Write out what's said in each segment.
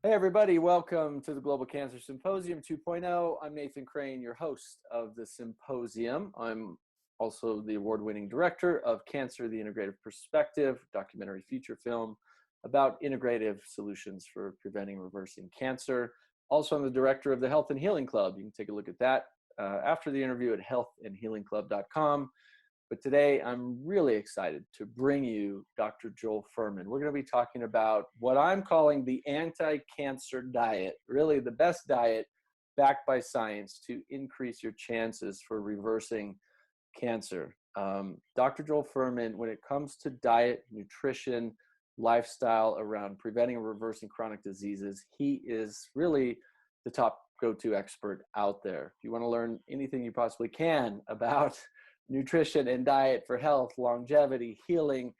Hey everybody, welcome to the Global Cancer Symposium 2.0. I'm Nathan Crane, your host of the symposium. I'm also the award-winning director of Cancer, the Integrative Perspective, documentary feature film about integrative solutions for preventing and reversing cancer. Also, I'm the director of the Health and Healing Club. You can take a look at that after the interview at healthandhealingclub.com. But today, I'm really excited to bring you Dr. Joel Fuhrman. We're going to be talking about what I'm calling the anti-cancer diet, really the best diet backed by science to increase your chances for reversing cancer. Dr. Joel Fuhrman, when it comes to diet, nutrition, lifestyle around preventing and reversing chronic diseases, he is really the top go-to expert out there. If you want to learn anything you possibly can about nutrition and diet for health, longevity, healing,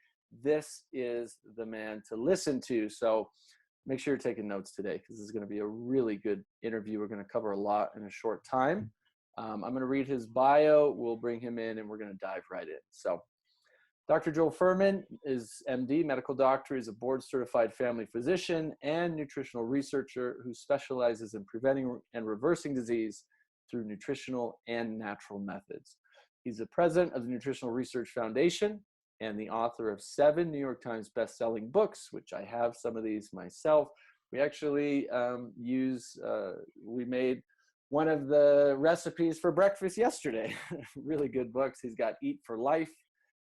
this is the man to listen to. So make sure you're taking notes today because this is going to be a really good interview. We're going to cover a lot in a short time. I'm going to read his bio. We'll bring him in and we're going to dive right in. So Dr. Joel Fuhrman is MD, medical doctor. He's a board-certified family physician and nutritional researcher who specializes in preventing and reversing disease through nutritional and natural methods. He's the president of the Nutritional Research Foundation and the author of 7 New York Times best-selling books, which I have some of these myself. We actually we made one of the recipes for breakfast yesterday. Really good books. He's got Eat for Life,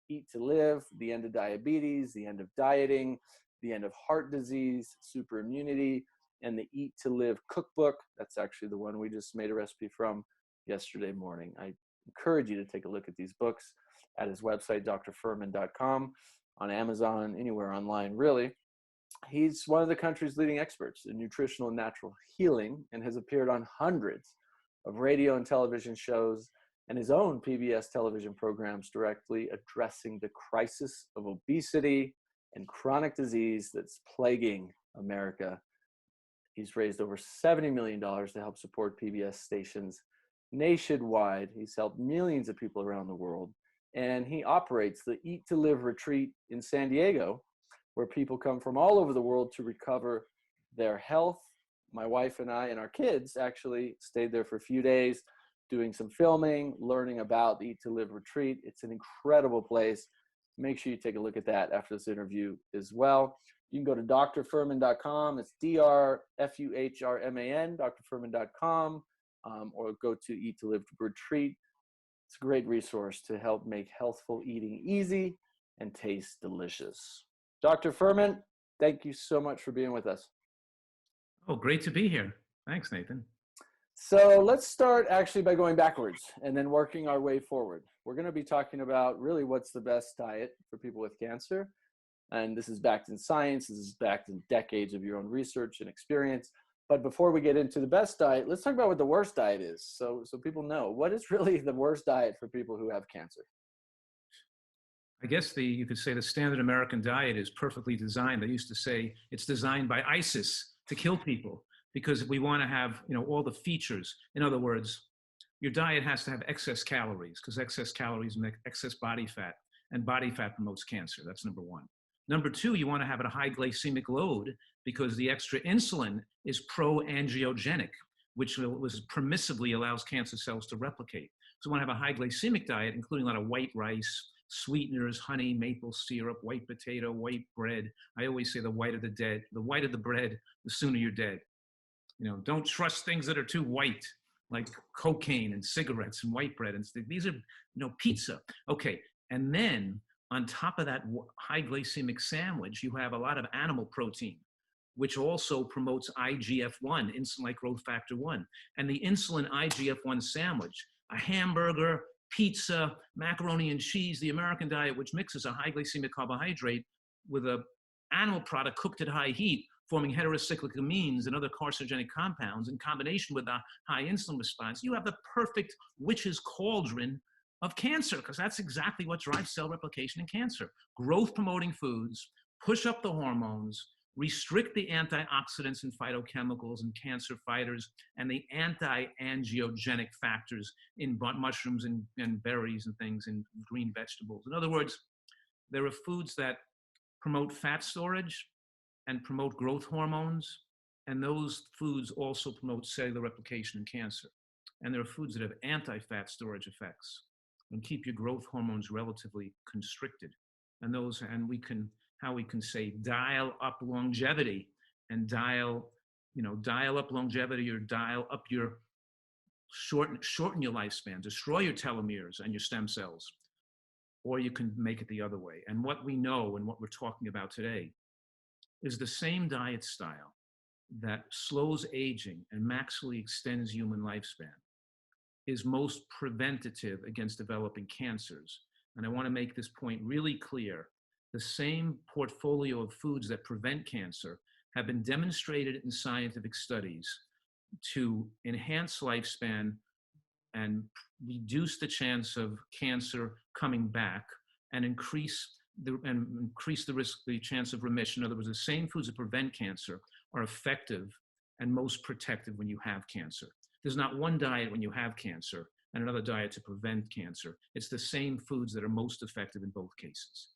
Eat to Live, The End of Diabetes, The End of Dieting, The End of Heart Disease, Super Immunity, and the Eat to Live cookbook. That's actually the one we just made a recipe from yesterday morning. I encourage you to take a look at these books at his website, drfuhrman.com, on Amazon, anywhere online, really. He's one of the country's leading experts in nutritional and natural healing and has appeared on hundreds of radio and television shows and his own PBS television programs directly addressing the crisis of obesity and chronic disease that's plaguing America. He's raised over $70 million to help support PBS stations nationwide. He's helped millions of people around the world. And he operates the Eat to Live retreat in San Diego, where people come from all over the world to recover their health. My wife and I and our kids actually stayed there for a few days, doing some filming, learning about the Eat to Live retreat. It's an incredible place. Make sure you take a look at that after this interview as well. You can go to drfuhrman.com. It's DRFUHRMAN, drfuhrman.com. Or go to Eat to Live Retreat. It's a great resource to help make healthful eating easy and taste delicious. Dr. Fuhrman, thank you so much for being with us. Oh, great to be here. Thanks, Nathan. So let's start actually by going backwards and then working our way forward. We're going to be talking about really what's the best diet for people with cancer. And this is backed in science. This is backed in decades of your own research and experience. But before we get into the best diet, let's talk about what the worst diet is. So people know, what is really the worst diet for people who have cancer? I guess you could say the standard American diet is perfectly designed. They used to say it's designed by ISIS to kill people because we want to have, all the features. In other words, your diet has to have excess calories because excess calories make excess body fat, and body fat promotes cancer. That's number one. Number two, you want to have a high glycemic load because the extra insulin is pro-angiogenic, which permissively allows cancer cells to replicate. So you want to have a high glycemic diet, including a lot of white rice, sweeteners, honey, maple syrup, white potato, white bread. I always say the whiter the bread, the sooner you're dead. Don't trust things that are too white, like cocaine and cigarettes and white bread. And these are, pizza. Okay, and then on top of that high glycemic sandwich, you have a lot of animal protein, which also promotes IGF-1, insulin-like growth factor 1. And the insulin IGF-1 sandwich, a hamburger, pizza, macaroni and cheese, the American diet, which mixes a high glycemic carbohydrate with an animal product cooked at high heat, forming heterocyclic amines and other carcinogenic compounds in combination with a high insulin response, you have the perfect witch's cauldron of cancer, because that's exactly what drives cell replication in cancer. Growth promoting foods, push up the hormones, restrict the antioxidants and phytochemicals and cancer fighters, and the anti-angiogenic factors in mushrooms and berries and things and green vegetables. In other words, there are foods that promote fat storage and promote growth hormones And those foods also promote cellular replication in cancer. And there are foods that have anti-fat storage effects and keep your growth hormones relatively constricted. And how we can say dial up longevity and dial up longevity or dial up your shorten your lifespan, destroy your telomeres and your stem cells, or you can make it the other way. And what we know and what we're talking about today is the same diet style that slows aging and maximally extends human lifespan is most preventative against developing cancers. And I want to make this point really clear. The same portfolio of foods that prevent cancer have been demonstrated in scientific studies to enhance lifespan and reduce the chance of cancer coming back and increase the risk, the chance of remission. In other words, the same foods that prevent cancer are effective and most protective when you have cancer. There's not one diet when you have cancer and another diet to prevent cancer. It's the same foods that are most effective in both cases.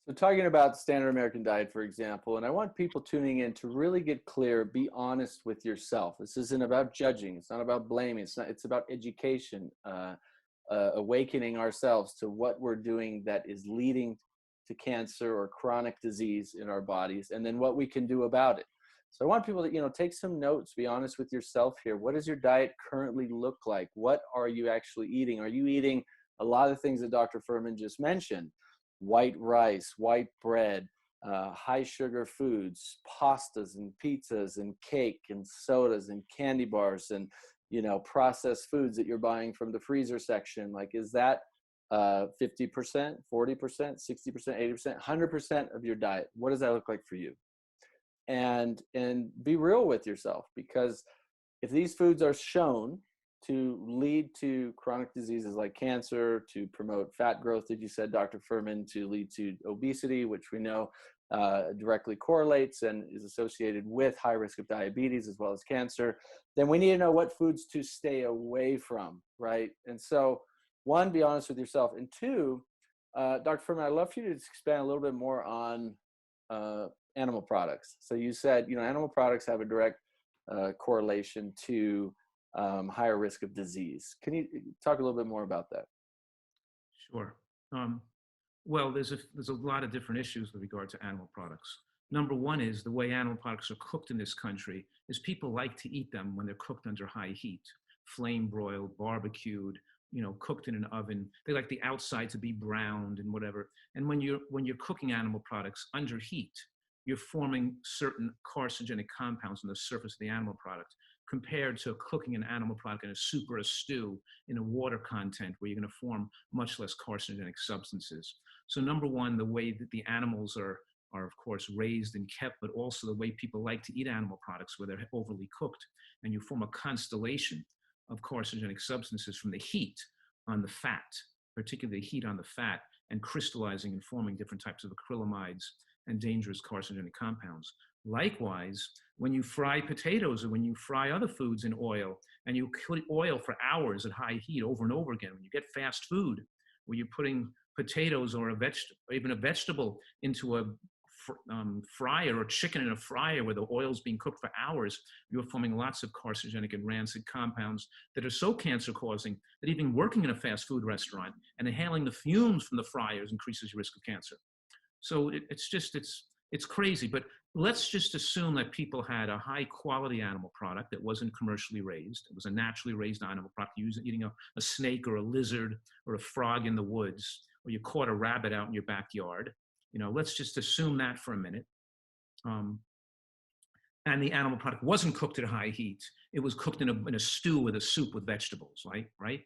So talking about standard American diet, for example, and I want people tuning in to really get clear, be honest with yourself. This isn't about judging. It's not about blaming. It's about education, awakening ourselves to what we're doing that is leading to cancer or chronic disease in our bodies, and then what we can do about it. So I want people to, take some notes, be honest with yourself here. What does your diet currently look like? What are you actually eating? Are you eating a lot of things that Dr. Fuhrman just mentioned? White rice, white bread, high sugar foods, pastas and pizzas and cake and sodas and candy bars and, processed foods that you're buying from the freezer section. Like, is that 50%, 40%, 60%, 80%, 100% of your diet? What does that look like for you? And be real with yourself, because if these foods are shown to lead to chronic diseases like cancer, to promote fat growth, as you said, Dr. Fuhrman, to lead to obesity, which we know directly correlates and is associated with high risk of diabetes as well as cancer, then we need to know what foods to stay away from, right? And so, one, be honest with yourself. And two, Dr. Fuhrman, I'd love for you to expand a little bit more on animal products. So you said, animal products have a direct correlation to higher risk of disease. Can you talk a little bit more about that? Sure. Well, there's a lot of different issues with regard to animal products. Number one is the way animal products are cooked in this country is people like to eat them when they're cooked under high heat, flame broiled, barbecued, cooked in an oven. They like the outside to be browned and whatever. And when you're cooking animal products under heat, you're forming certain carcinogenic compounds on the surface of the animal product, compared to cooking an animal product in a soup or a stew in a water content where you're going to form much less carcinogenic substances. So number one, the way that the animals are of course raised and kept, but also the way people like to eat animal products where they're overly cooked, and you form a constellation of carcinogenic substances from the heat on the fat, particularly the heat on the fat, and crystallizing and forming different types of acrylamides and dangerous carcinogenic compounds. Likewise, when you fry potatoes or when you fry other foods in oil, and you put oil for hours at high heat over and over again, when you get fast food, where you're putting potatoes or even a vegetable into a fryer, or chicken in a fryer where the oil's being cooked for hours, you're forming lots of carcinogenic and rancid compounds that are so cancer-causing that even working in a fast food restaurant and inhaling the fumes from the fryers increases your risk of cancer. So it's crazy, but let's just assume that people had a high quality animal product that wasn't commercially raised. It was a naturally raised animal product, eating a snake or a lizard or a frog in the woods, or you caught a rabbit out in your backyard. Let's just assume that for a minute. And the animal product wasn't cooked at high heat. It was cooked in a stew with a soup with vegetables, right?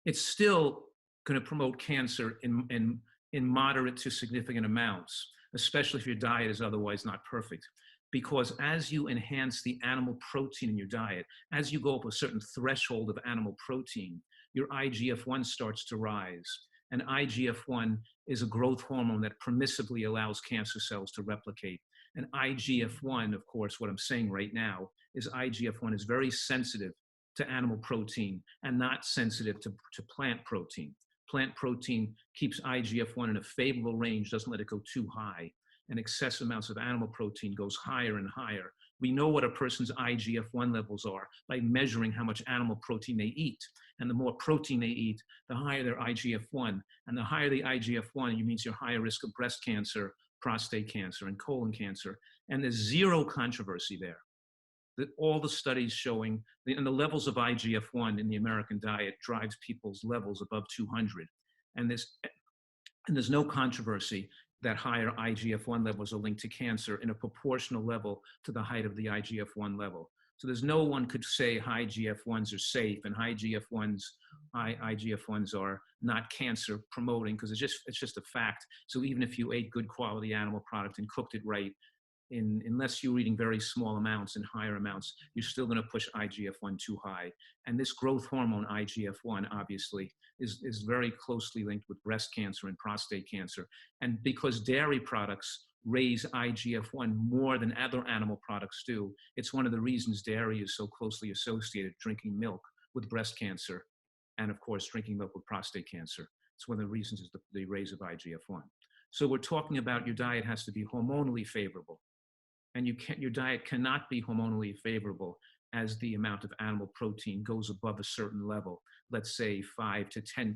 It's still going to promote cancer in moderate to significant amounts, especially if your diet is otherwise not perfect. Because as you enhance the animal protein in your diet, as you go up a certain threshold of animal protein, your IGF-1 starts to rise. And IGF-1 is a growth hormone that permissively allows cancer cells to replicate. And IGF-1, of course, what I'm saying right now is IGF-1 is very sensitive to animal protein and not sensitive to plant protein. Plant protein keeps IGF-1 in a favorable range, doesn't let it go too high. And excessive amounts of animal protein goes higher and higher, We know what a person's IGF-1 levels are by measuring how much animal protein they eat. And the more protein they eat, the higher their IGF-1. And the higher the IGF-1, it means you're higher risk of breast cancer, prostate cancer, and colon cancer. And there's zero controversy there. All the studies showing, and the levels of IGF-1 in the American diet drives people's levels above 200. And there's no controversy that higher IGF-1 levels are linked to cancer in a proportional level to the height of the IGF-1 level. So there's no one could say high IGF-1s are safe and high IGF-1s are not cancer promoting, because it's just a fact. So even if you ate good quality animal product and cooked it right, unless you're eating very small amounts and higher amounts, you're still going to push IGF-1 too high. And this growth hormone IGF-1 obviously is very closely linked with breast cancer and prostate cancer. And because dairy products raise IGF-1 more than other animal products do, it's one of the reasons dairy is so closely associated, drinking milk, with breast cancer, and of course drinking milk with prostate cancer. It's one of the reasons is the raise of IGF-1. So we're talking about your diet has to be hormonally favorable. And your diet cannot be hormonally favorable as the amount of animal protein goes above a certain level, let's say 5 to 10%,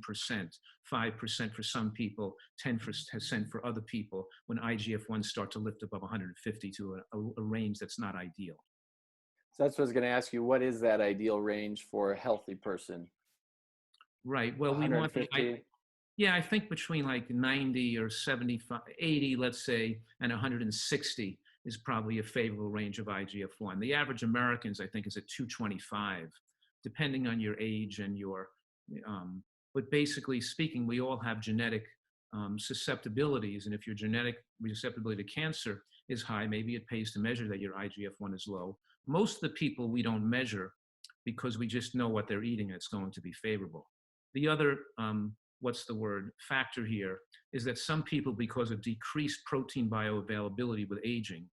5% for some people, 10% for other people, when IGF-1 start to lift above 150 to a range that's not ideal. So that's what I was going to ask you. What is that ideal range for a healthy person? Right. Well, we want I think between like 90 or 75, 80, let's say, and 160 is probably a favorable range of IGF-1. The average Americans, I think, is at 225, depending on your age and but basically speaking, we all have genetic susceptibilities. And if your genetic susceptibility to cancer is high, maybe it pays to measure that your IGF-1 is low. Most of the people we don't measure because we just know what they're eating and it's going to be favorable. The other, factor here is that some people, because of decreased protein bioavailability with aging,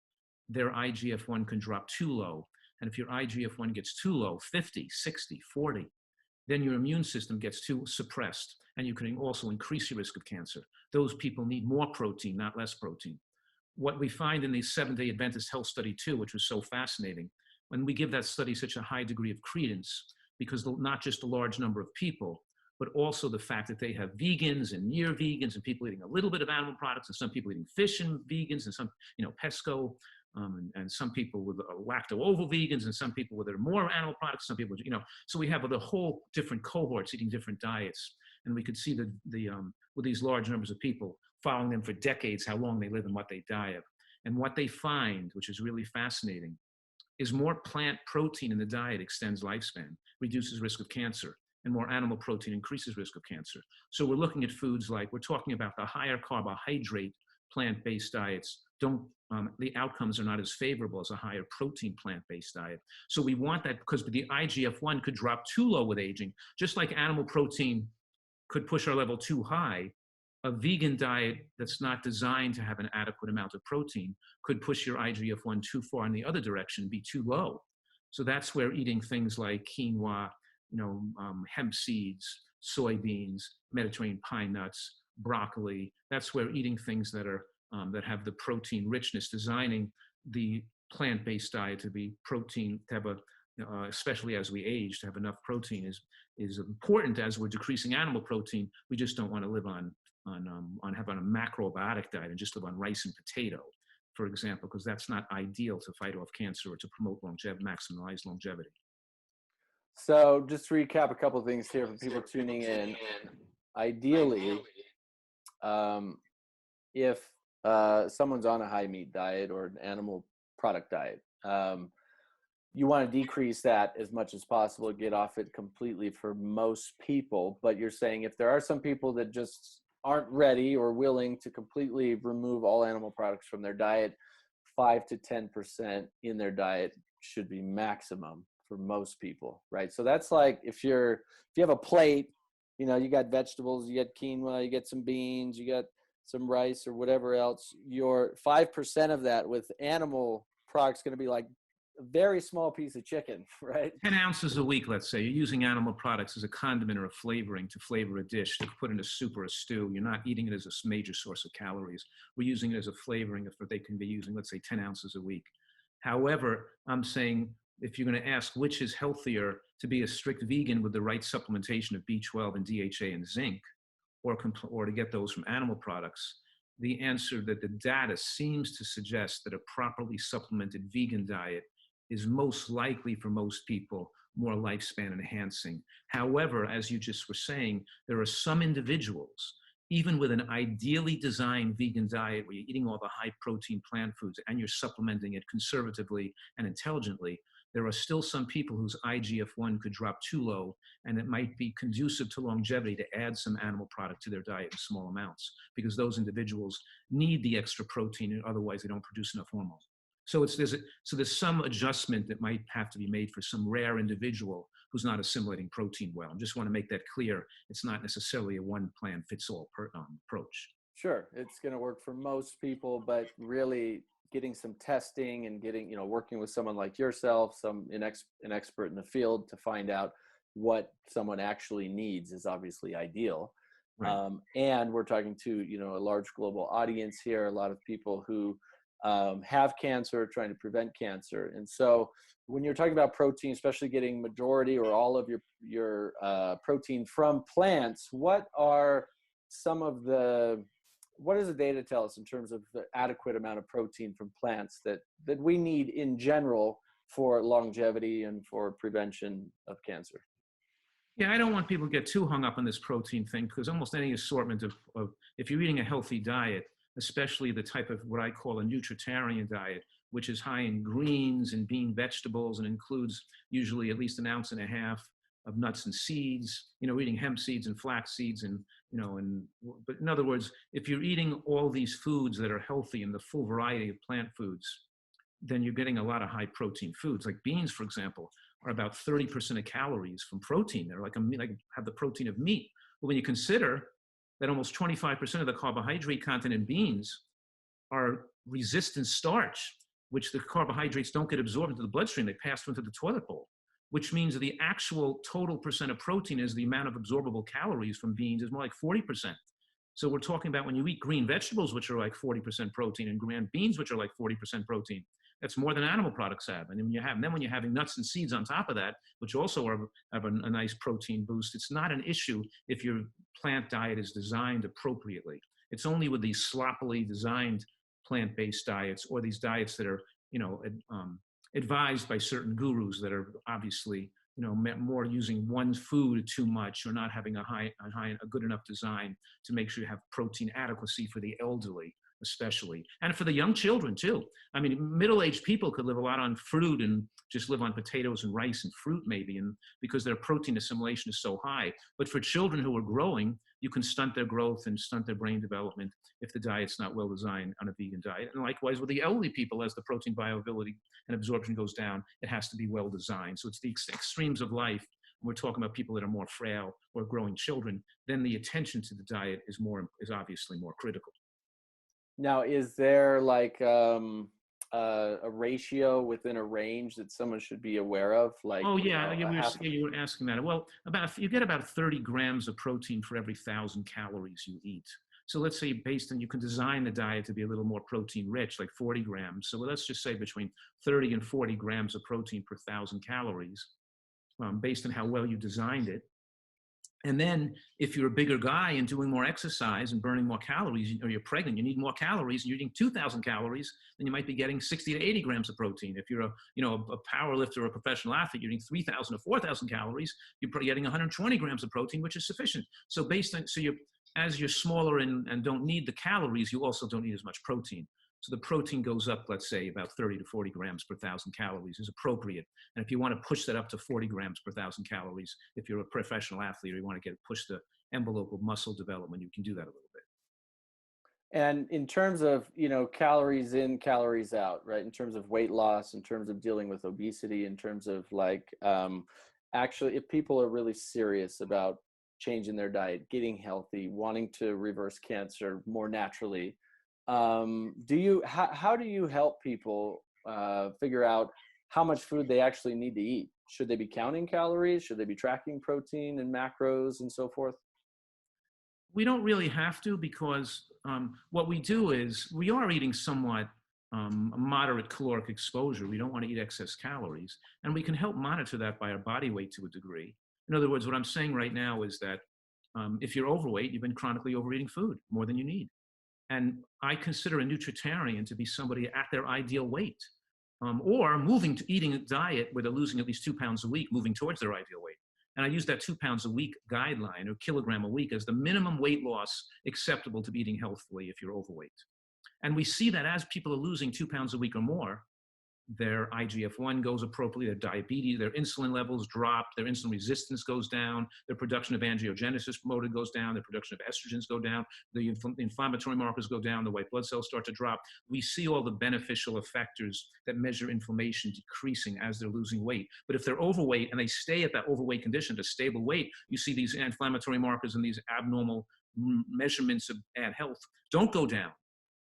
their IGF-1 can drop too low. And if your IGF-1 gets too low, 50, 60, 40, then your immune system gets too suppressed, and you can also increase your risk of cancer. Those people need more protein, not less protein. What we find in the Seventh-day Adventist Health Study 2, which was so fascinating, when we give that study such a high degree of credence, because not just the large number of people, but also the fact that they have vegans and near vegans and people eating a little bit of animal products, and some people eating fish and vegans, and some, pesco, and some people with lacto-ovo vegans, and some people with more animal products, some people, so we have the whole different cohorts eating different diets. And we could see with these large numbers of people, following them for decades, how long they live and what they die of. And what they find, which is really fascinating, is more plant protein in the diet extends lifespan, reduces risk of cancer, and more animal protein increases risk of cancer. So we're looking at foods like, we're talking about the higher carbohydrate plant-based diets. The outcomes are not as favorable as a higher protein plant-based diet. So we want that, because the IGF-1 could drop too low with aging, just like animal protein could push our level too high. A vegan diet that's not designed to have an adequate amount of protein could push your IGF-1 too far in the other direction, be too low. So that's where eating things like quinoa, hemp seeds, soybeans, Mediterranean pine nuts, broccoli, that's where eating things that are that have the protein richness, designing the plant-based diet to be protein, to have especially as we age, to have enough protein is important. As we're decreasing animal protein, we just don't want to live on a macrobiotic diet and just live on rice and potato, for example, because that's not ideal to fight off cancer or to promote maximize longevity. So just to recap a couple of things here for people tuning in. Ideally, if someone's on a high meat diet or an animal product diet, you want to decrease that as much as possible, get off it completely for most people. But you're saying if there are some people that just aren't ready or willing to completely remove all animal products from their diet, 5 to 10% in their diet should be maximum for most people, right? So that's like if you have a plate, you got vegetables, you got quinoa, you get some beans, you got some rice or whatever else, your 5% of that with animal products going to be like a very small piece of chicken, right? 10 ounces a week, let's say. You're using animal products as a condiment or a flavoring to flavor a dish, to put in a soup or a stew. You're not eating it as a major source of calories. We're using it as a flavoring if they can be using, let's say, 10 ounces a week. However, I'm saying if you're going to ask which is healthier, to be a strict vegan with the right supplementation of B12 and DHA and zinc, or to get those from animal products, the answer that the data seems to suggest that a properly supplemented vegan diet is most likely for most people more lifespan enhancing. However, as you just were saying, there are some individuals, even with an ideally designed vegan diet where you're eating all the high protein plant foods and you're supplementing it conservatively and intelligently, there are still some people whose IGF-1 could drop too low, and it might be conducive to longevity to add some animal product to their diet in small amounts, because those individuals need the extra protein, and otherwise they don't produce enough hormone. So there's some adjustment that might have to be made for some rare individual who's not assimilating protein well. I just want to make that clear. It's not necessarily a one-plan-fits-all approach. Sure, it's going to work for most people, but really getting some testing and getting, working with someone like yourself, an expert in the field, to find out what someone actually needs is obviously ideal. Right. And we're talking to, a large global audience here, a lot of people who have cancer, trying to prevent cancer. And so when you're talking about protein, especially getting majority or all of your protein from plants, what does the data tell us in terms of the adequate amount of protein from plants that we need in general for longevity and for prevention of cancer? Yeah, I don't want people to get too hung up on this protein thing, because almost any assortment of if you're eating a healthy diet, especially the type of what I call a nutritarian diet, which is high in greens and bean vegetables and includes usually at least 1.5 ounces of nuts and seeds, eating hemp seeds and flax seeds but in other words, if you're eating all these foods that are healthy and the full variety of plant foods, then you're getting a lot of high protein foods. Like beans, for example, are about 30% of calories from protein. They're like have the protein of meat. But when you consider that almost 25% of the carbohydrate content in beans are resistant starch, which the carbohydrates don't get absorbed into the bloodstream, they pass into the toilet bowl, which means that the actual total percent of protein is the amount of absorbable calories from beans is more like 40%. So we're talking about when you eat green vegetables, which are like 40% protein, and green beans, which are like 40% protein, that's more than animal products have. And then when you're having nuts and seeds on top of that, which also have a nice protein boost, it's not an issue if your plant diet is designed appropriately. It's only with these sloppily designed plant-based diets, or these diets that are, advised by certain gurus that are obviously, more using one food too much, or not having a good enough design to make sure you have protein adequacy for the elderly, especially, and for the young children too. I mean, middle-aged people could live a lot on fruit and just live on potatoes and rice and fruit maybe, and because their protein assimilation is so high. But for children who are growing, you can stunt their growth and stunt their brain development if the diet's not well designed on a vegan diet. And likewise with the elderly people, as the protein bioavailability and absorption goes down, it has to be well designed. So it's the extremes of life. We're talking about people that are more frail or growing children, then the attention to the diet is obviously more critical. Now, is there like a ratio within a range that someone should be aware of? Like, oh yeah, you were asking that. Well, you get about 30 grams of protein for every 1,000 calories you eat. So let's say you can design the diet to be a little more protein rich, like 40 grams. So let's just say between 30 and 40 grams of protein per 1,000 calories, based on how well you designed it. And then if you're a bigger guy and doing more exercise and burning more calories, or you're pregnant, you need more calories, and you're eating 2,000 calories, then you might be getting 60 to 80 grams of protein. If you're a power lifter or a professional athlete, you're eating 3,000 to 4,000 calories, you're probably getting 120 grams of protein, which is sufficient. So as you're smaller and don't need the calories, you also don't need as much protein. So the protein goes up, let's say, about 30 to 40 grams per 1,000 calories is appropriate. And if you want to push that up to 40 grams per 1,000 calories, if you're a professional athlete or you want to push the envelope of muscle development, you can do that a little bit. And in terms of, calories in, calories out, right? In terms of weight loss, in terms of dealing with obesity, in terms of actually, if people are really serious about changing their diet, getting healthy, wanting to reverse cancer more naturally, how do you help people figure out how much food they actually need to eat? Should they be counting calories? Should they be tracking protein and macros and so forth? We don't really have to, because what we do is we are eating somewhat a moderate caloric exposure. We don't want to eat excess calories. And we can help monitor that by our body weight to a degree. In other words, what I'm saying right now is that if you're overweight, you've been chronically overeating food more than you need. And I consider a nutritarian to be somebody at their ideal weight, or moving to eating a diet where they're losing at least 2 pounds a week, moving towards their ideal weight. And I use that 2 pounds a week guideline or kilogram a week as the minimum weight loss acceptable to be eating healthfully if you're overweight. And we see that as people are losing 2 pounds a week or more, their IGF-1 goes appropriately, their diabetes, their insulin levels drop, their insulin resistance goes down, their production of angiogenesis promoter goes down, their production of estrogens go down, the inflammatory markers go down, the white blood cells start to drop. We see all the beneficial effectors that measure inflammation decreasing as they're losing weight. But if they're overweight and they stay at that overweight condition, at a stable weight, you see these inflammatory markers and these abnormal measurements of bad health don't go down.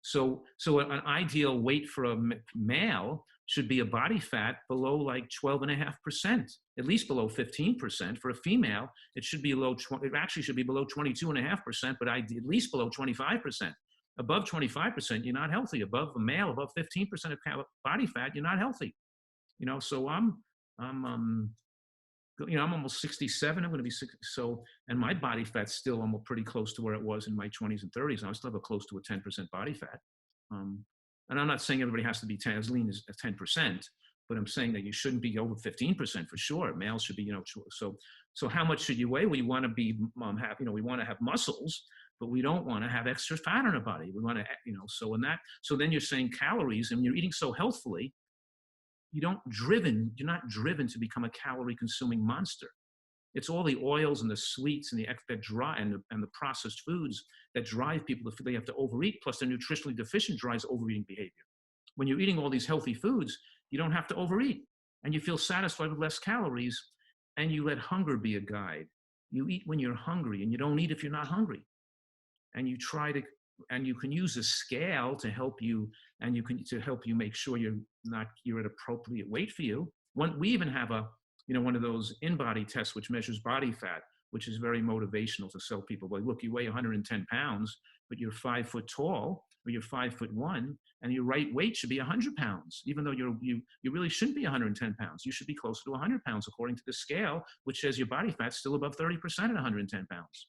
So an ideal weight for a male should be a body fat below like 12.5%, at least below 15%. For a female, it should be low. It actually should be below 22.5%, but at least below 25%. Above 25%, you're not healthy. Above a male, above 15% of body fat, you're not healthy. So I'm almost 67. I'm going to be 60. So, and my body fat's still almost pretty close to where it was in my 20s and 30s. I still have close to a 10% body fat. And I'm not saying everybody has to be as lean as 10%, but I'm saying that you shouldn't be over 15% for sure. Males should be, so how much should you weigh? We want to be, we want to have muscles, but we don't want to have extra fat on our body. We want to, so then you're saying calories, and you're eating so healthfully, you're not driven to become a calorie consuming monster. It's all the oils and the sweets and the processed foods that drive people to feel they have to overeat, plus the nutritionally deficient drives overeating behavior. When you're eating all these healthy foods, you don't have to overeat, and you feel satisfied with less calories, and you let hunger be a guide. You eat when you're hungry, and you don't eat if you're not hungry. And you can use a scale to help you, and to help you make sure you're at appropriate weight for you. We even have one of those in-body tests which measures body fat, which is very motivational to sell people. Like, look, you weigh 110 pounds, but you're 5 foot tall, or you're 5'1", and your right weight should be 100 pounds, even though you really shouldn't be 110 pounds. You should be closer to 100 pounds according to the scale, which says your body fat's still above 30% at 110 pounds.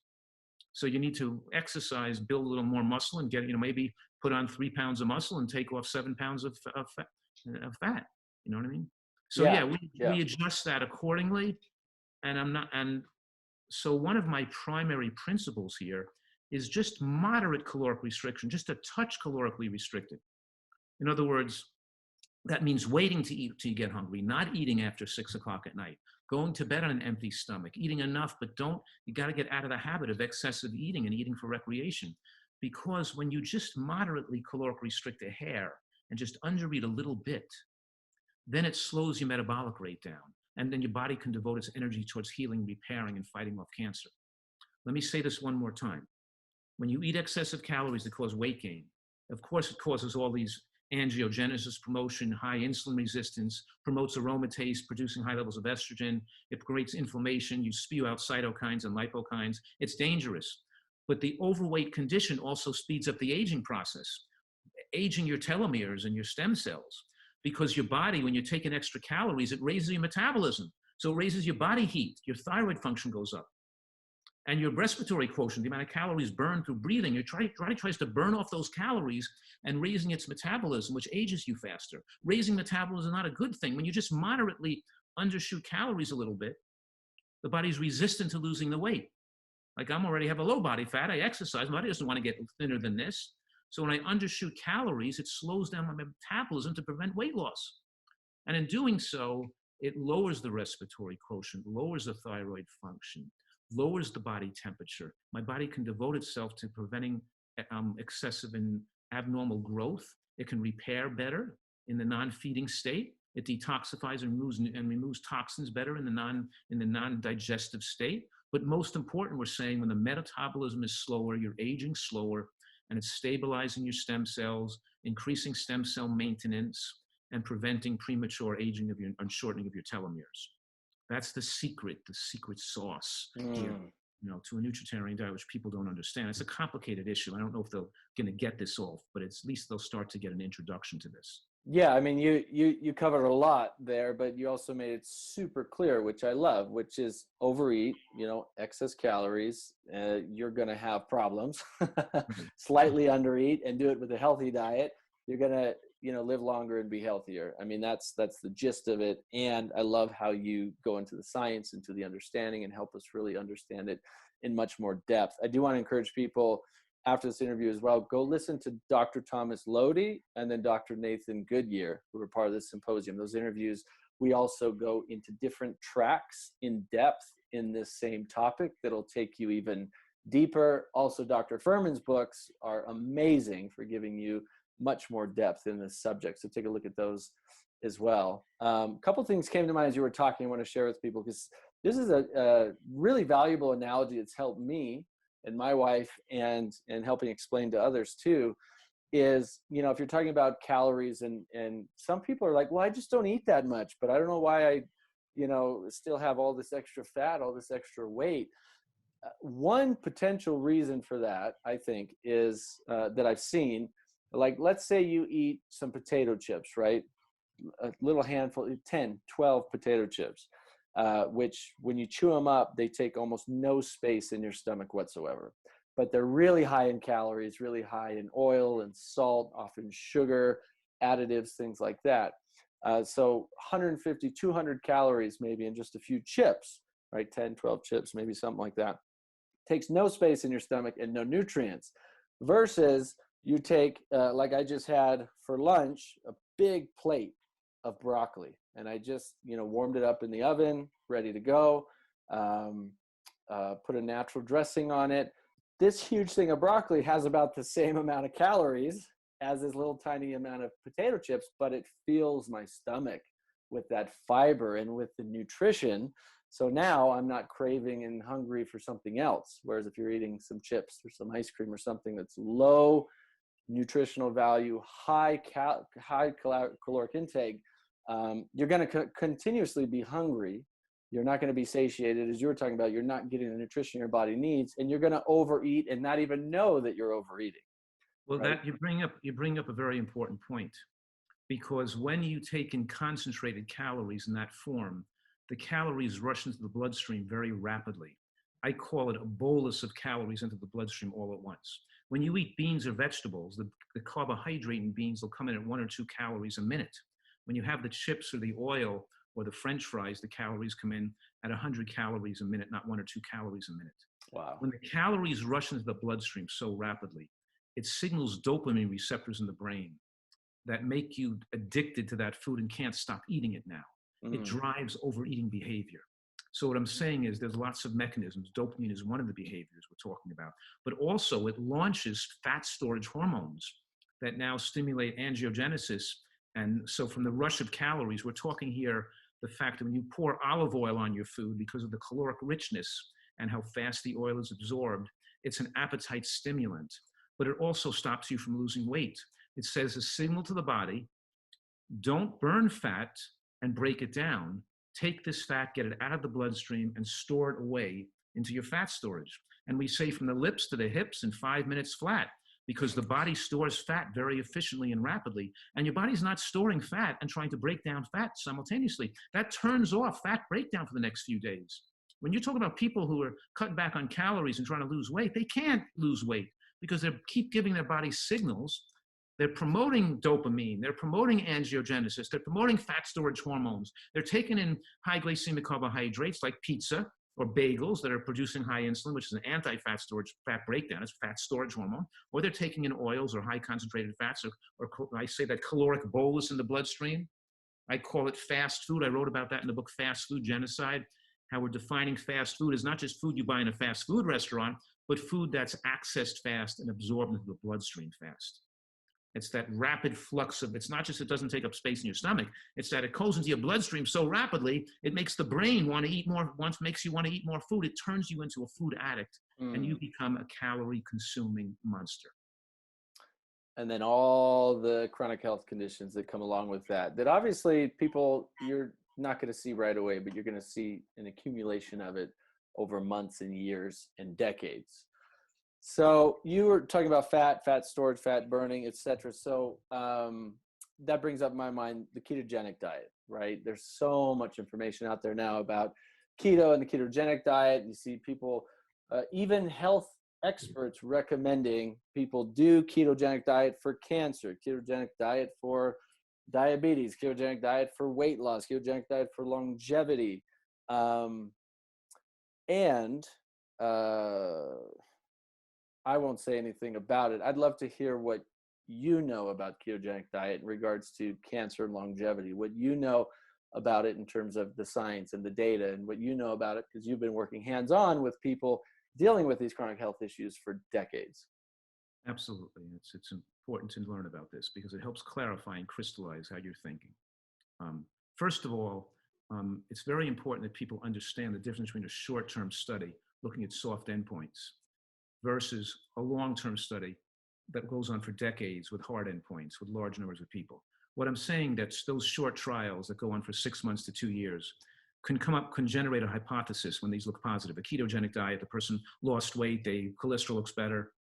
So you need to exercise, build a little more muscle, and get, maybe put on 3 pounds of muscle and take off 7 pounds of fat. You know what I mean? So we adjust that accordingly. And so one of my primary principles here is just moderate caloric restriction, just a touch calorically restricted. In other words, that means waiting to eat till you get hungry, not eating after 6 o'clock at night, going to bed on an empty stomach, eating enough, but you got to get out of the habit of excessive eating and eating for recreation. Because when you just moderately caloric restrict a hair and just undereat a little bit, then it slows your metabolic rate down. And then your body can devote its energy towards healing, repairing, and fighting off cancer. Let me say this one more time. When you eat excessive calories that cause weight gain, of course it causes all these angiogenesis promotion, high insulin resistance, promotes aromatase, producing high levels of estrogen. It creates inflammation. You spew out cytokines and lipokines. It's dangerous. But the overweight condition also speeds up the aging process, aging your telomeres and your stem cells. Because your body, when you're taking extra calories, it raises your metabolism. So it raises your body heat. Your thyroid function goes up. And your respiratory quotient, the amount of calories burned through breathing, your body tries to burn off those calories and raising its metabolism, which ages you faster. Raising metabolism is not a good thing. When you just moderately undershoot calories a little bit, the body's resistant to losing the weight. Like, I already have a low body fat. I exercise. My body doesn't want to get thinner than this. So when I undershoot calories, it slows down my metabolism to prevent weight loss. And in doing so, it lowers the respiratory quotient, lowers the thyroid function, lowers the body temperature. My body can devote itself to preventing excessive and abnormal growth. It can repair better in the non-feeding state. It detoxifies and removes toxins better in the non-digestive state. But most important, we're saying when the metabolism is slower, you're aging slower, and it's stabilizing your stem cells, increasing stem cell maintenance, and preventing premature aging and shortening of your telomeres. That's the secret sauce here. to a nutritarian diet, which people don't understand. It's a complicated issue. I don't know if they're going to get this all, but at least they'll start to get an introduction to this. Yeah, I mean, you covered a lot there, but you also made it super clear, which I love, which is overeat, excess calories, you're going to have problems. Slightly undereat and do it with a healthy diet, you're going to, live longer and be healthier. I mean, that's the gist of it. And I love how you go into the science, into the understanding, and help us really understand it in much more depth. I do want to encourage people after this interview as well, go listen to Dr. Thomas Lodi and then Dr. Nathan Goodyear, who were part of this symposium. Those interviews, we also go into different tracks in depth in this same topic that'll take you even deeper. Also, Dr. Fuhrman's books are amazing for giving you much more depth in this subject. So take a look at those as well. A couple things came to mind as you were talking I want to share with people, because this is a really valuable analogy that's helped me and my wife and helping explain to others too, is, if you're talking about calories and some people are like, well, I just don't eat that much, but I don't know why I, still have all this extra fat, all this extra weight. One potential reason for that, I think, is that I've seen, like, let's say you eat some potato chips, right? A little handful, 10, 12 potato chips. Which when you chew them up, they take almost no space in your stomach whatsoever. But they're really high in calories, really high in oil and salt, often sugar, additives, things like that. So 150, 200 calories maybe in just a few chips, right? 10, 12 chips, maybe something like that. Takes no space in your stomach and no nutrients. Versus you take, like I just had for lunch, a big plate of broccoli. And I just, warmed it up in the oven, ready to go, put a natural dressing on it. This huge thing of broccoli has about the same amount of calories as this little tiny amount of potato chips, but it fills my stomach with that fiber and with the nutrition. So now I'm not craving and hungry for something else. Whereas if you're eating some chips or some ice cream or something that's low nutritional value, high caloric intake, you're going to continuously be hungry. You're not going to be satiated, as you were talking about. You're not getting the nutrition your body needs, and you're going to overeat and not even know that you're overeating. Well, right? that you bring up a very important point, because when you take in concentrated calories in that form, the calories rush into the bloodstream very rapidly. I call it a bolus of calories into the bloodstream all at once. When you eat beans or vegetables, the carbohydrate in beans will come in at 1 or 2 calories a minute. When you have the chips or the oil or the French fries, the calories come in at 100 calories a minute, not 1 or 2 calories a minute. Wow. When the calories rush into the bloodstream so rapidly, it signals dopamine receptors in the brain that make you addicted to that food and can't stop eating it now. It drives overeating behavior. So what I'm saying is there's lots of mechanisms. Dopamine is one of the behaviors we're talking about, but also it launches fat storage hormones that now stimulate angiogenesis. And so from the rush of calories, we're talking here the fact that when you pour olive oil on your food, because of the caloric richness and how fast the oil is absorbed, it's an appetite stimulant, but it also stops you from losing weight. It says a signal to the body, don't burn fat and break it down. Take this fat, get it out of the bloodstream and store it away into your fat storage. And we say from the lips to the hips in 5 minutes flat, because the body stores fat very efficiently and rapidly, and your body's not storing fat and trying to break down fat simultaneously. That turns off fat breakdown for the next few days. When you talk about people who are cutting back on calories and trying to lose weight, they can't lose weight because they keep giving their body signals. They're promoting dopamine, they're promoting angiogenesis, they're promoting fat storage hormones, they're taking in high glycemic carbohydrates like pizza or bagels that are producing high insulin, which is an anti-fat storage, fat breakdown, it's fat storage hormone, or they're taking in oils or high concentrated fats, or I say that caloric bolus in the bloodstream. I call it fast food. I wrote about that in the book Fast Food Genocide, how we're defining fast food as not just food you buy in a fast food restaurant, but food that's accessed fast and absorbed into the bloodstream fast. It's that rapid flux of, it's not just it doesn't take up space in your stomach, it's that it goes into your bloodstream so rapidly, it makes the brain want to eat more, makes you want to eat more food. It turns you into a food addict and you become a calorie consuming monster. And then all the chronic health conditions that come along with that, that obviously people, you're not going to see right away, but you're going to see an accumulation of it over months and years and decades. So you were talking about fat storage, fat burning, etc. So that brings up in my mind the ketogenic diet, right? There's so much information out there now about keto and the ketogenic diet. You see people, even health experts recommending people do ketogenic diet for cancer, ketogenic diet for diabetes, ketogenic diet for weight loss, ketogenic diet for longevity. And I won't say anything about it. I'd love to hear what you know about ketogenic diet in regards to cancer and longevity, what you know about it in terms of the science and the data, and what you know about it because you've been working hands-on with people dealing with these chronic health issues for decades. Absolutely. It's important to learn about this because it helps clarify and crystallize how you're thinking. First of all, it's very important that people understand the difference between a short-term study looking at soft endpoints versus a long-term study that goes on for decades with hard endpoints, with large numbers of people. What I'm saying that those short trials that go on for 6 months to 2 years can generate a hypothesis when these look positive. A ketogenic diet, the person lost weight, their cholesterol looks better,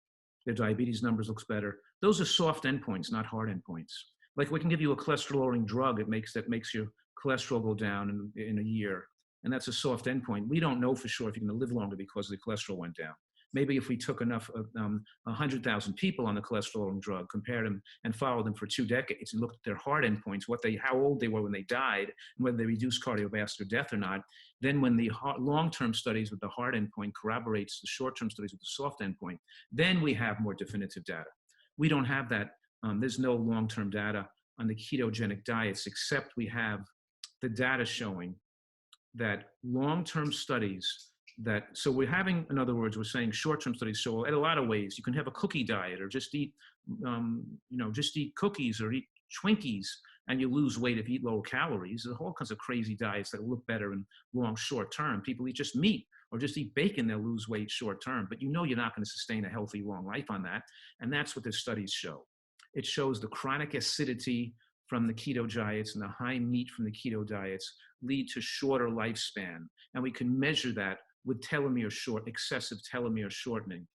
their diabetes numbers looks better. Those are soft endpoints, not hard endpoints. Like we can give you a cholesterol-lowering drug that makes your cholesterol go down in a year, and that's a soft endpoint. We don't know for sure if you're going to live longer because the cholesterol went down. Maybe if we took enough, 100,000 people on the cholesterol drug, compared them and followed them for 2 decades and looked at their hard endpoints, how old they were when they died, and whether they reduced cardiovascular death or not, then when the long-term studies with the hard endpoint corroborates the short-term studies with the soft endpoint, then we have more definitive data. We don't have that. There's no long-term data on the ketogenic diets, except we have the data showing that long-term studies so we're having, in other words, we're saying short-term studies show in a lot of ways. You can have a cookie diet or just eat, just eat cookies or eat Twinkies and you lose weight if you eat low calories. There's all kinds of crazy diets that look better in short-term. People eat just meat or just eat bacon, they'll lose weight short-term. But you're not going to sustain a healthy, long life on that. And that's what the studies show. It shows the chronic acidity from the keto diets and the high meat from the keto diets lead to shorter lifespan. And we can measure that with excessive telomere shortening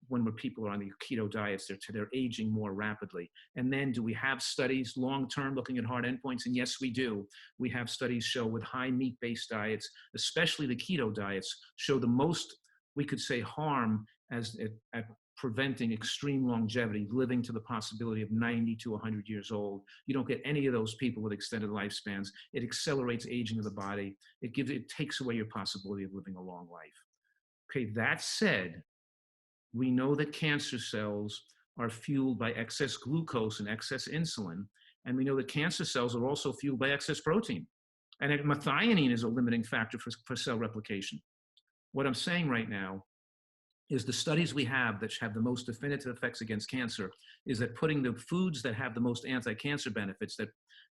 when people are on the keto diets, they're aging more rapidly. And then do we have studies long-term looking at hard endpoints? And yes, we do. We have studies show with high meat-based diets, especially the keto diets, show the most, we could say, harm at preventing extreme longevity, living to the possibility of 90 to 100 years old. You don't get any of those people with extended lifespans. It accelerates aging of the body. It takes away your possibility of living a long life. Okay, that said, we know that cancer cells are fueled by excess glucose and excess insulin, and we know that cancer cells are also fueled by excess protein. And methionine is a limiting factor for cell replication. What I'm saying right now is the studies we have that have the most definitive effects against cancer is that putting the foods that have the most anti-cancer benefits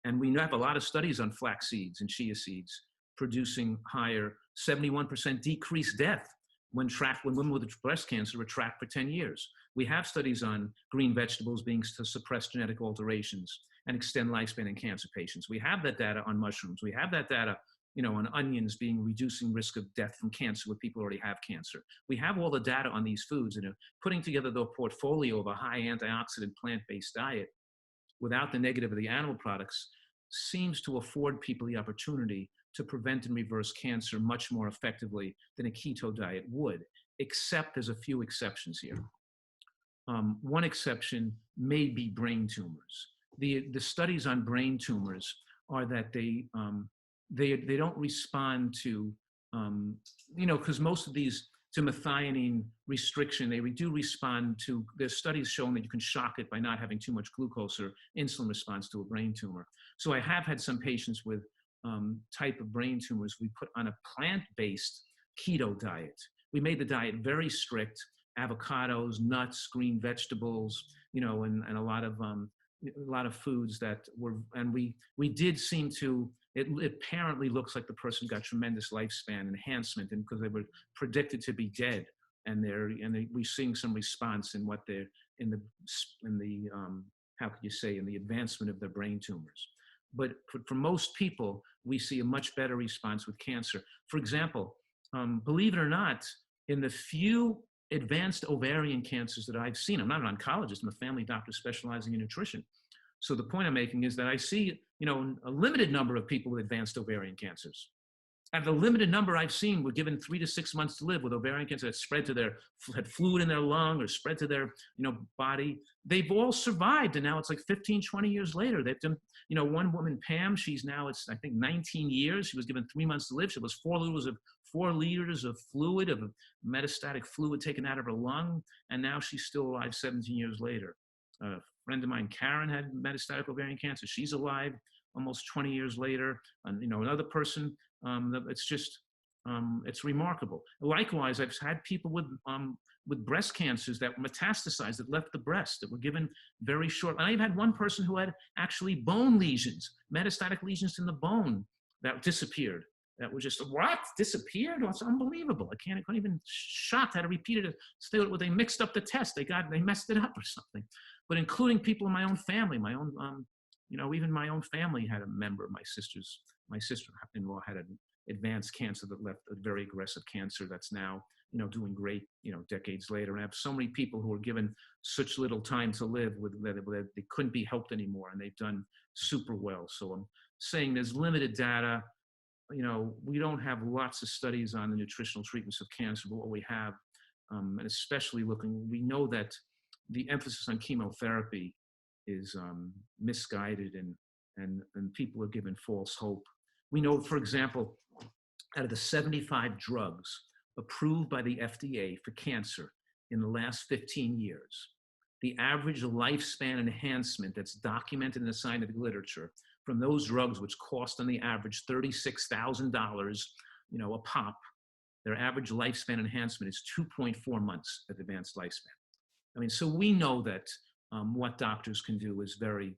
and we have a lot of studies on flax seeds and chia seeds producing higher 71% decreased death when women with breast cancer were tracked for 10 years. We have studies on green vegetables being to suppress genetic alterations and extend lifespan in cancer patients. We have that data on mushrooms. We have that data on onions reducing risk of death from cancer with people who already have cancer. We have all the data on these foods, and putting together the portfolio of a high antioxidant plant-based diet without the negative of the animal products seems to afford people the opportunity to prevent and reverse cancer much more effectively than a keto diet would, except there's a few exceptions here. One exception may be brain tumors. The studies on brain tumors are that they don't respond to, because most of these, to methionine restriction, they do respond to, there's studies showing that you can shock it by not having too much glucose or insulin response to a brain tumor. So I have had some patients with type of brain tumors we put on a plant-based keto diet. We made the diet very strict, avocados, nuts, green vegetables, and a lot of foods that were, and we did seem to, it apparently looks like the person got tremendous lifespan enhancement, and because they were predicted to be dead, and we're seeing some response in how could you say, in the advancement of their brain tumors. But for most people, we see a much better response with cancer. For example, believe it or not, in the few advanced ovarian cancers that I've seen, I'm not an oncologist, I'm a family doctor specializing in nutrition. So the point I'm making is that I see, a limited number of people with advanced ovarian cancers. And the limited number I've seen were given 3 to 6 months to live with ovarian cancer that spread to had fluid in their lung or spread to their, body. They've all survived. And now it's like 15, 20 years later. They've done, one woman, Pam, she's now, I think 19 years. She was given 3 months to live. She was 4 liters of fluid, of metastatic fluid taken out of her lung. And now she's still alive 17 years later. A friend of mine, Karen, had metastatic ovarian cancer. She's alive almost 20 years later. And, another person, it's just, it's remarkable. Likewise, I've had people with breast cancers that metastasized, that left the breast, that were given very short. And I've had one person who had actually bone lesions, metastatic lesions in the bone that disappeared. That was just, what? Disappeared? Well, it's unbelievable. I couldn't even shocked how to repeat it. They mixed up the test. They messed it up or something. But including people in my own family, even my own family had a member of my sister-in-law had an advanced cancer that left a very aggressive cancer that's now, doing great, decades later. And I have so many people who were given such little time to live that they couldn't be helped anymore, and they've done super well. So I'm saying there's limited data. We don't have lots of studies on the nutritional treatments of cancer, but what we have, and especially we know that the emphasis on chemotherapy is misguided, and people are given false hope. We know, for example, out of the 75 drugs approved by the FDA for cancer in the last 15 years, the average lifespan enhancement that's documented in the scientific literature from those drugs, which cost on the average $36,000, a pop, their average lifespan enhancement is 2.4 months of advanced lifespan. So we know that what doctors can do is very,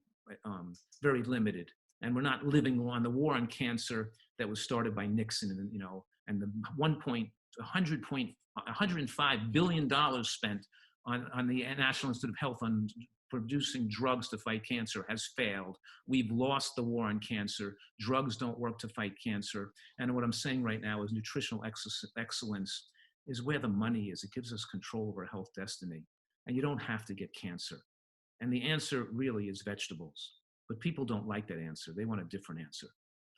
very limited. And we're not living on the war on cancer that was started by Nixon, and the $105 billion spent on the National Institute of Health on producing drugs to fight cancer has failed. We've lost the war on cancer. Drugs don't work to fight cancer. And what I'm saying right now is nutritional excellence is where the money is. It gives us control over health destiny. And you don't have to get cancer. And the answer really is vegetables. But people don't like that answer. They want a different answer.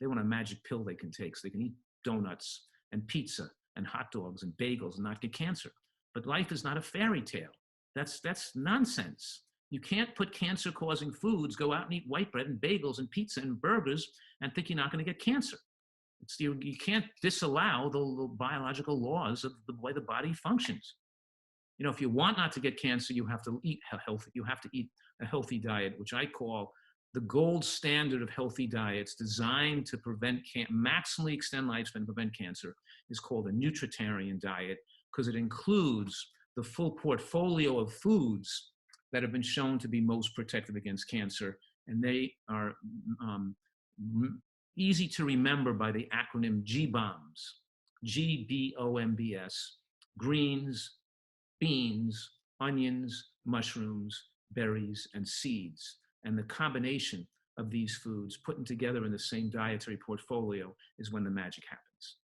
They want a magic pill they can take so they can eat donuts and pizza and hot dogs and bagels and not get cancer. But life is not a fairy tale. That's nonsense. You can't put cancer-causing foods, go out and eat white bread and bagels and pizza and burgers and think you're not going to get cancer. You can't disallow the biological laws of the way the body functions. If you want not to get cancer, you have to eat healthy. You have to eat a healthy diet, which I call the gold standard of healthy diets designed to maximally extend lifespan and prevent cancer, is called a nutritarian diet, because it includes the full portfolio of foods that have been shown to be most protective against cancer. And they are easy to remember by the acronym GBOMBS, GBOMBS, greens, beans, onions, mushrooms, berries, and seeds. And the combination of these foods put together in the same dietary portfolio is when the magic happens.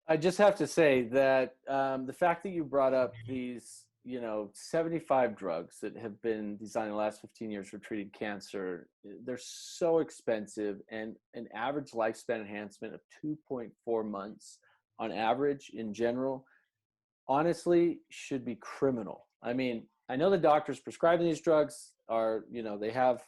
I just have to say that the fact that you brought up these, 75 drugs that have been designed in the last 15 years for treating cancer, they're so expensive, and an average lifespan enhancement of 2.4 months on average in general, honestly, should be criminal. I know the doctors prescribing these drugs are, they have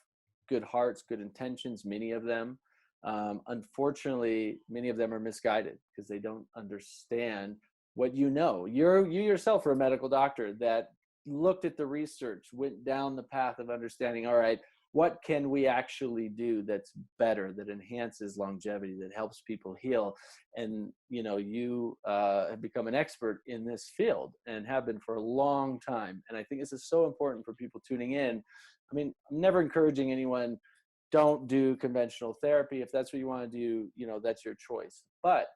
good hearts, good intentions, many of them. Unfortunately, many of them are misguided because they don't understand what you yourself are a medical doctor that looked at the research, went down the path of understanding, all right, what can we actually do that's better, that enhances longevity, that helps people heal? And, you have become an expert in this field and have been for a long time. And I think this is so important for people tuning in. I'm never encouraging anyone, don't do conventional therapy. If that's what you want to do, that's your choice. But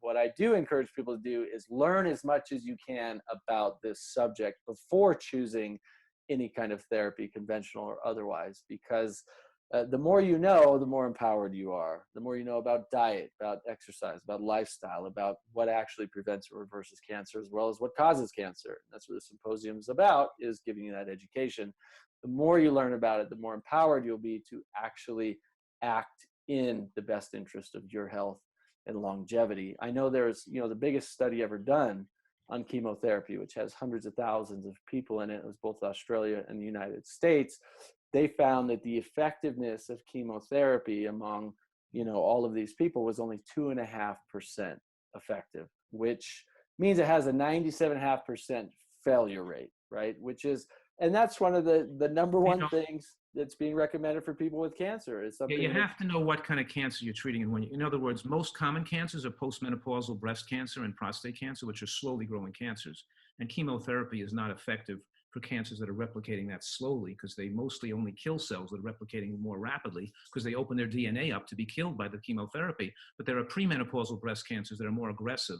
what I do encourage people to do is learn as much as you can about this subject before choosing any kind of therapy, conventional or otherwise, because The more you know, the more empowered you are. The more you know about diet, about exercise, about lifestyle, about what actually prevents or reverses cancer, as well as what causes cancer. That's what the symposium is about, is giving you that education. The more you learn about it, the more empowered you'll be to actually act in the best interest of your health and longevity. I know there's, the biggest study ever done on chemotherapy, which has hundreds of thousands of people in it. It was both Australia and the United States. They found that the effectiveness of chemotherapy among, all of these people was only 2.5% effective, which means it has a 97.5% failure rate, right? And that's one of the number one things that's being recommended for people with cancer. Is something you have to know what kind of cancer you're treating. And in other words, most common cancers are postmenopausal breast cancer and prostate cancer, which are slowly growing cancers. And chemotherapy is not effective for cancers that are replicating that slowly, because they mostly only kill cells that are replicating more rapidly because they open their DNA up to be killed by the chemotherapy. But there are premenopausal breast cancers that are more aggressive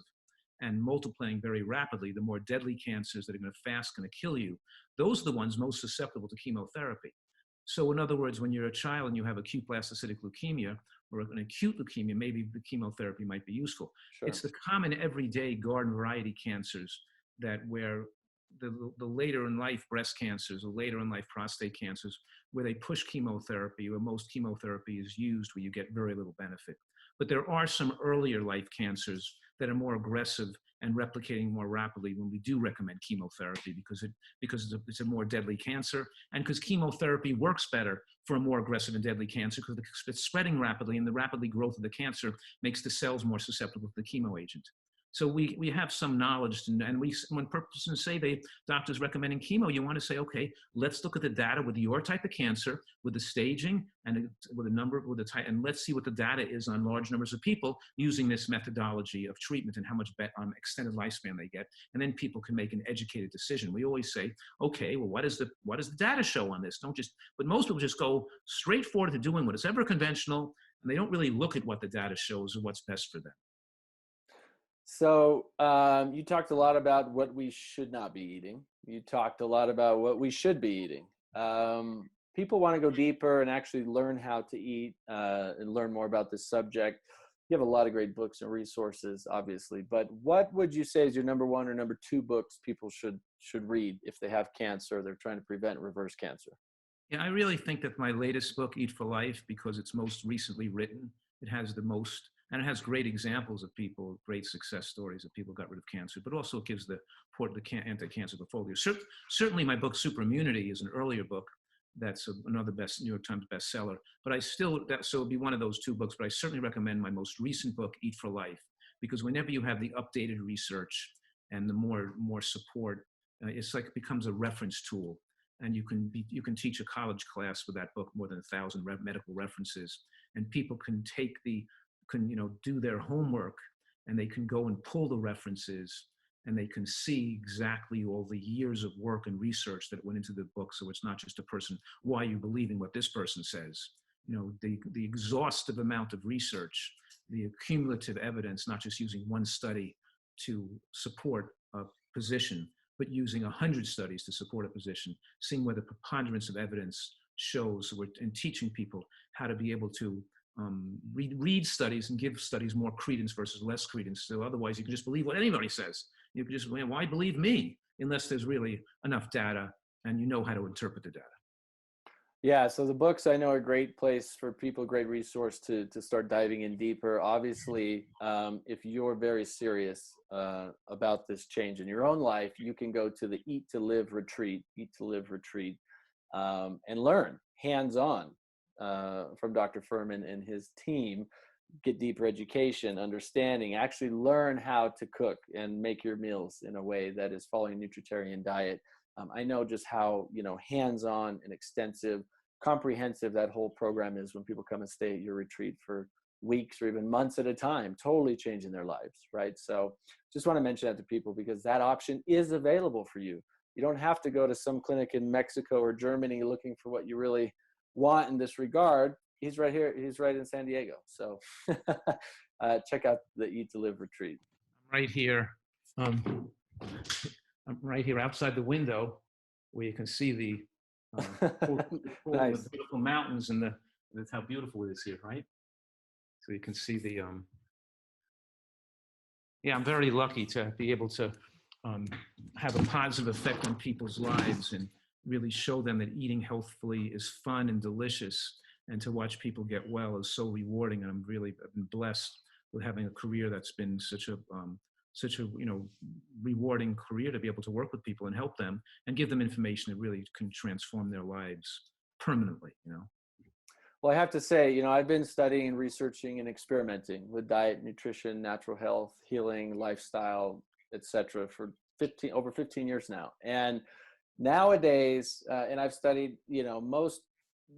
and multiplying very rapidly, the more deadly cancers that are going to kill you. Those are the ones most susceptible to chemotherapy. So in other words, when you're a child and you have acute blastocytic leukemia or an acute leukemia, maybe the chemotherapy might be useful. Sure. It's the common everyday garden variety cancers where the later in life breast cancers or later in life prostate cancers, where they push chemotherapy, where most chemotherapy is used, where you get very little benefit. But there are some earlier life cancers that are more aggressive and replicating more rapidly when we do recommend chemotherapy, because it's a more deadly cancer, and because chemotherapy works better for a more aggressive and deadly cancer because it's spreading rapidly, and the rapidly growth of the cancer makes the cells more susceptible to the chemo agent. So we have some knowledge, and when persons say doctors recommending chemo, you want to say, okay, let's look at the data with your type of cancer, with the staging and with the type, and let's see what the data is on large numbers of people using this methodology of treatment and how much extended lifespan they get, and then people can make an educated decision. We always say, okay, well, what does the data show on this? But most people just go straight forward to doing what is ever conventional, and they don't really look at what the data shows or what's best for them. So you talked a lot about what we should not be eating. You talked a lot about what we should be eating. People want to go deeper and actually learn how to eat and learn more about this subject. You have a lot of great books and resources, obviously. But what would you say is your number one or number two books people should read if they have cancer or they're trying to prevent and reverse cancer? Yeah, I really think that my latest book, Eat for Life, because it's most recently written, it has the most. And it has great examples of people, great success stories of people who got rid of cancer, but also it gives the anti-cancer portfolio. Certainly my book, Superimmunity, is an earlier book. That's another New York Times bestseller. But so it'll be one of those two books, but I certainly recommend my most recent book, Eat for Life, because whenever you have the updated research and the more support, it's like it becomes a reference tool. And you can teach a college class with that book, more than 1,000 medical references, and people can do their homework, and they can go and pull the references, and they can see exactly all the years of work and research that went into the book. So it's not just a person, why are you believing what this person says? The exhaustive amount of research, the cumulative evidence, not just using one study to support a position, but using 100 studies to support a position, seeing where the preponderance of evidence shows, and teaching people how to be able to read studies and give studies more credence versus less credence. So otherwise, you can just believe what anybody says. You can just, why believe me? Unless there's really enough data and you know how to interpret the data. Yeah, so the books I know are a great place for people, great resource to start diving in deeper. Obviously, if you're very serious about this change in your own life, you can go to the Eat to Live retreat, and learn hands-on from Dr. Fuhrman and his team, get deeper education, understanding, actually learn how to cook and make your meals in a way that is following a nutritarian diet. I know just how, hands-on and extensive, comprehensive that whole program is when people come and stay at your retreat for weeks or even months at a time, totally changing their lives, right? So just want to mention that to people because that option is available for you. You don't have to go to some clinic in Mexico or Germany looking for what you really want in this regard. He's right here. He's right in San Diego. So check out the Eat to Live retreat. Right here. I'm right here outside the window where you can see the Nice. beautiful mountains and That's how beautiful it is here, right? So you can see the, yeah, I'm very lucky to be able to have a positive effect on people's lives and really show them that eating healthfully is fun and delicious, and to watch people get well is so rewarding. And I've been blessed with having a career that's been such a rewarding career, to be able to work with people and help them and give them information that really can transform their lives permanently. Well, I have to say, I've been studying, researching, and experimenting with diet, nutrition, natural health, healing, lifestyle, etc. for over 15 years now. And nowadays, and I've studied, most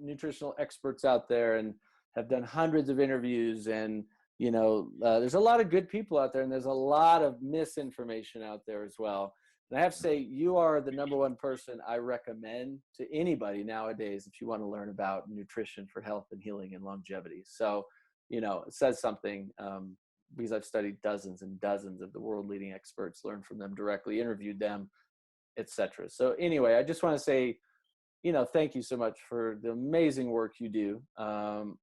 nutritional experts out there and have done hundreds of interviews, and there's a lot of good people out there, and there's a lot of misinformation out there as well. And I have to say, you are the number one person I recommend to anybody nowadays if you want to learn about nutrition for health and healing and longevity. So, it says something, because I've studied dozens and dozens of the world leading experts, learned from them directly, interviewed them, etc. So anyway, I just want to say, thank you so much for the amazing work you do.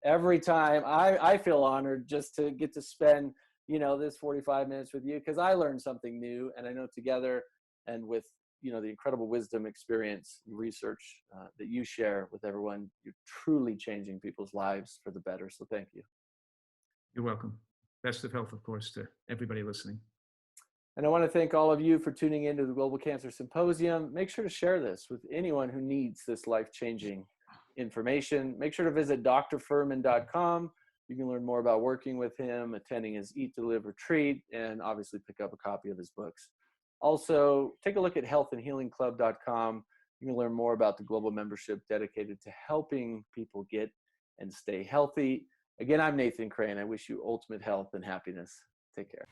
Every time I feel honored just to get to spend, this 45 minutes with you, because I learned something new, and I know together and with, the incredible wisdom, experience, and research that you share with everyone, you're truly changing people's lives for the better. So thank you. You're welcome. Best of health, of course, to everybody listening. And I want to thank all of you for tuning into the Global Cancer Symposium. Make sure to share this with anyone who needs this life-changing information. Make sure to visit drfuhrman.com. You can learn more about working with him, attending his Eat to Live retreat, and obviously pick up a copy of his books. Also, take a look at healthandhealingclub.com. You can learn more about the global membership dedicated to helping people get and stay healthy. Again, I'm Nathan Crane. I wish you ultimate health and happiness. Take care.